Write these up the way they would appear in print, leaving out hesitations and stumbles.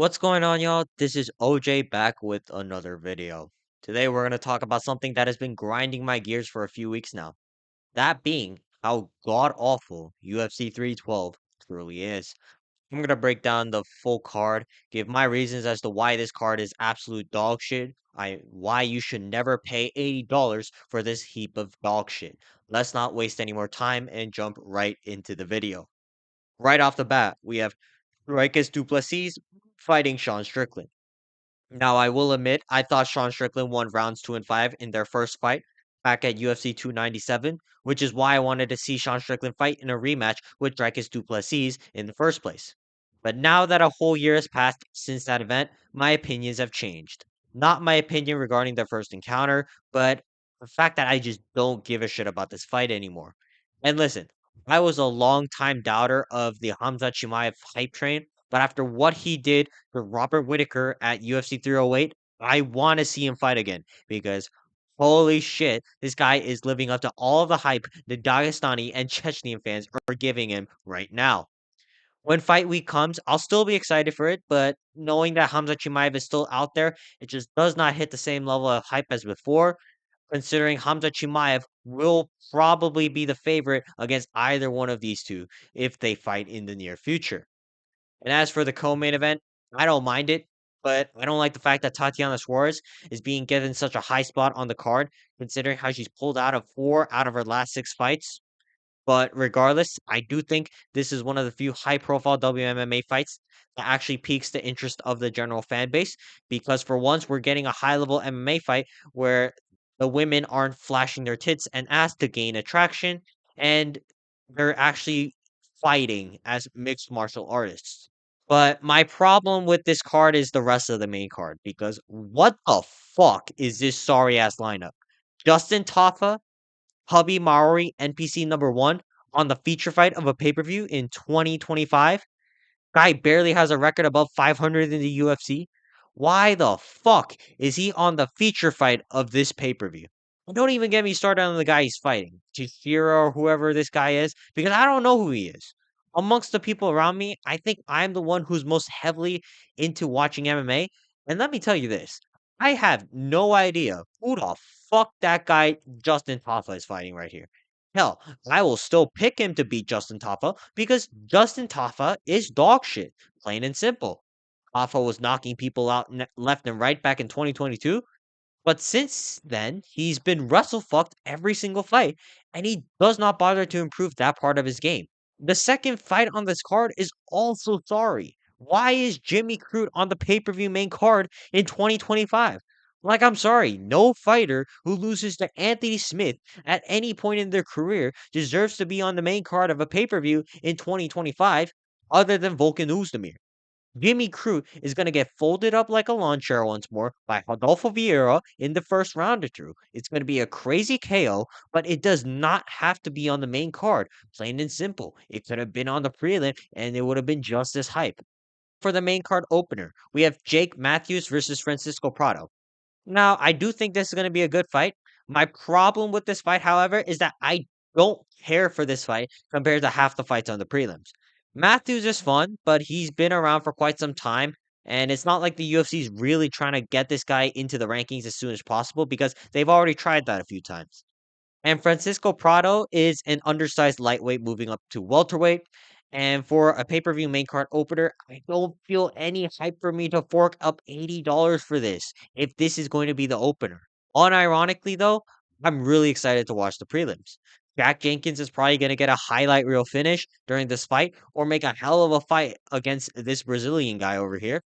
What's going on, y'all? This is OJ back with another video. Today, we're going to talk about something that has been grinding my gears for a few weeks now. That being how god awful UFC 312 truly is. I'm going to break down the full card, give my reasons as to why this card is absolute dog shit, why you should never pay $80 for this heap of dog shit. Let's not waste any more time and jump right into the video. Right off the bat, we have Dricus Du Plessis fighting Sean Strickland. Now, I will admit, I thought Sean Strickland won rounds 2 and 5 in their first fight back at UFC 297, which is why I wanted to see Sean Strickland fight in a rematch with Dricus Du Plessis in the first place. But now that a whole year has passed since that event, my opinions have changed. Not my opinion regarding their first encounter, but the fact that I just don't give a shit about this fight anymore. And listen, I was a long time doubter of the Hamza Chimaev hype train, but after what he did for Robert Whitaker at UFC 308, I want to see him fight again because holy shit, this guy is living up to all of the hype the Dagestani and Chechnyan fans are giving him right now. When fight week comes, I'll still be excited for it, but knowing that Hamza Chimaev is still out there, it just does not hit the same level of hype as before, considering Hamza Chimaev will probably be the favorite against either one of these two if they fight in the near future. And as for the co-main event, I don't mind it, but I don't like the fact that Tatiana Suarez is being given such a high spot on the card, considering how she's pulled out of 4 out of her last 6 fights. But regardless, I do think this is one of the few high-profile WMMA fights that actually piques the interest of the general fan base, because for once we're getting a high-level MMA fight where the women aren't flashing their tits and ass to gain attraction, and they're actually fighting as mixed martial artists. But my problem with this card is the rest of the main card because what the fuck is this sorry ass lineup? Justin Tafa, Hubby Maori, NPC number 1 on the feature fight of a pay-per-view in 2025. Guy barely has a record above 500 in the UFC. Why the fuck is he on the feature fight of this pay-per-view? And don't even get me started on the guy he's fighting, Chishiro or whoever this guy is, because I don't know who he is. Amongst the people around me, I think I'm the one who's most heavily into watching MMA. And let me tell you this, I have no idea who the fuck that guy Justin Tafa is fighting right here. Hell, I will still pick him to beat Justin Tafa because Justin Tafa is dog shit, plain and simple. Tafa was knocking people out left and right back in 2022, but since then, he's been wrestle fucked every single fight, and he does not bother to improve that part of his game. The second fight on this card is also sorry. Why is Jimmy Crute on the pay per view main card in 2025? Like, I'm sorry, no fighter who loses to Anthony Smith at any point in their career deserves to be on the main card of a pay per view in 2025 other than Volkan Oezdemir. Jimmy Crute is going to get folded up like a lawn chair once more by Rodolfo Vieira in the first round or two. It's going to be a crazy KO, but it does not have to be on the main card. Plain and simple. It could have been on the prelim and it would have been just as hype. For the main card opener, we have Jake Matthews versus Francisco Prado. Now, I do think this is going to be a good fight. My problem with this fight, however, is that I don't care for this fight compared to half the fights on the prelims. Matthews is fun, but he's been around for quite some time, and it's not like the UFC is really trying to get this guy into the rankings as soon as possible because they've already tried that a few times. And Francisco Prado is an undersized lightweight moving up to welterweight. And for a pay-per-view main card opener, I don't feel any hype for me to fork up $80 for this if this is going to be the opener. Unironically, though, I'm really excited to watch the prelims. Jack Jenkins is probably going to get a highlight reel finish during this fight or make a hell of a fight against this Brazilian guy over here.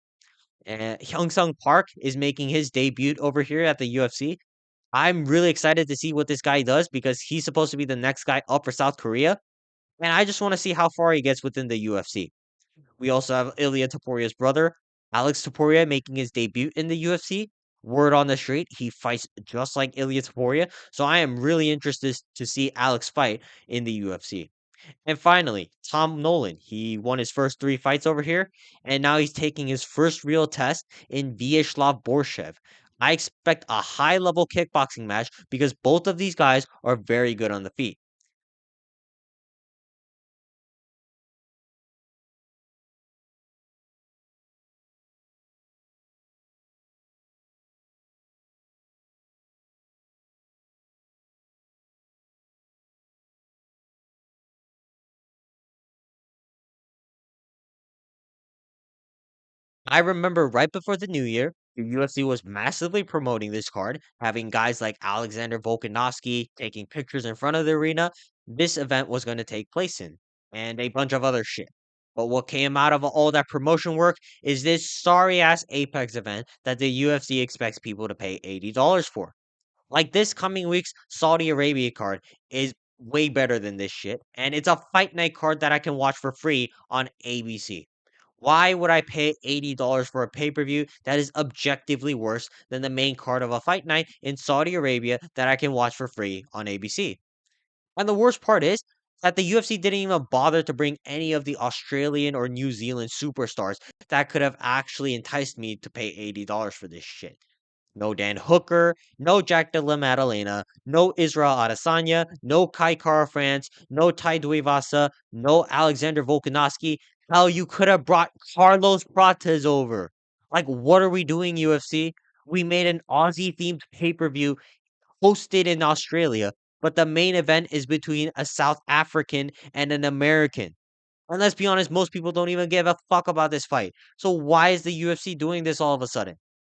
And Hyung Sung Park is making his debut over here at the UFC. I'm really excited to see what this guy does because he's supposed to be the next guy up for South Korea. And I just want to see how far he gets within the UFC. We also have Ilya Toporia's brother, Alex Topuria, making his debut in the UFC. Word on the street, he fights just like Ilya Topuria. So I am really interested to see Alex fight in the UFC. And finally, Tom Nolan. He won his first 3 fights over here, and now he's taking his first real test in Vyacheslav Borshev. I expect a high level kickboxing match because both of these guys are very good on the feet. I remember right before the new year, the UFC was massively promoting this card, having guys like Alexander Volkanovski taking pictures in front of the arena this event was going to take place in, and a bunch of other shit. But what came out of all that promotion work is this sorry ass Apex event that the UFC expects people to pay $80 for. Like this coming week's Saudi Arabia card is way better than this shit, and it's a fight night card that I can watch for free on ABC. Why would I pay $80 for a pay-per-view that is objectively worse than the main card of a fight night in Saudi Arabia that I can watch for free on ABC? And the worst part is that the UFC didn't even bother to bring any of the Australian or New Zealand superstars that could have actually enticed me to pay $80 for this shit. No Dan Hooker, no Jack de la Maddalena, no Israel Adesanya, no Kai Kara France, no Tai Tuivasa, no Alexander Volkanovski. Hell, you could have brought Carlos Prates over. Like, what are we doing, UFC? We made an Aussie themed pay per view hosted in Australia, but the main event is between a South African and an American. And let's be honest, most people don't even give a fuck about this fight. So why is the UFC doing this all of a sudden?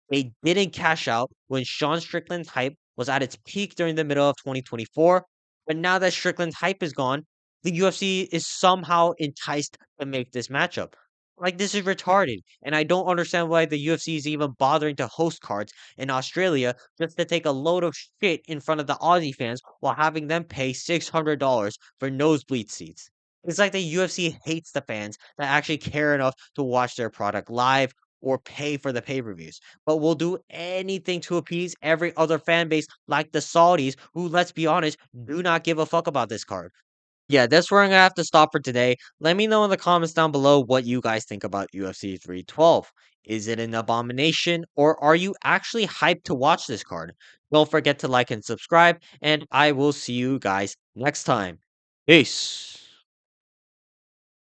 They didn't cash out when Sean Strickland's hype was at its peak during the middle of 2024. But now that Strickland's hype is gone, the UFC is somehow enticed to make this matchup. Like, this is retarded. And I don't understand why the UFC is even bothering to host cards in Australia just to take a load of shit in front of the Aussie fans while having them pay $600 for nosebleed seats. It's like the UFC hates the fans that actually care enough to watch their product live or pay for the pay-per-views, but will do anything to appease every other fan base like the Saudis, who, let's be honest, do not give a fuck about this card. Yeah, that's where I'm gonna have to stop for today. Let me know in the comments down below what you guys think about UFC 312. Is it an abomination, or are you actually hyped to watch this card? Don't forget to like and subscribe, and I will see you guys next time. Peace.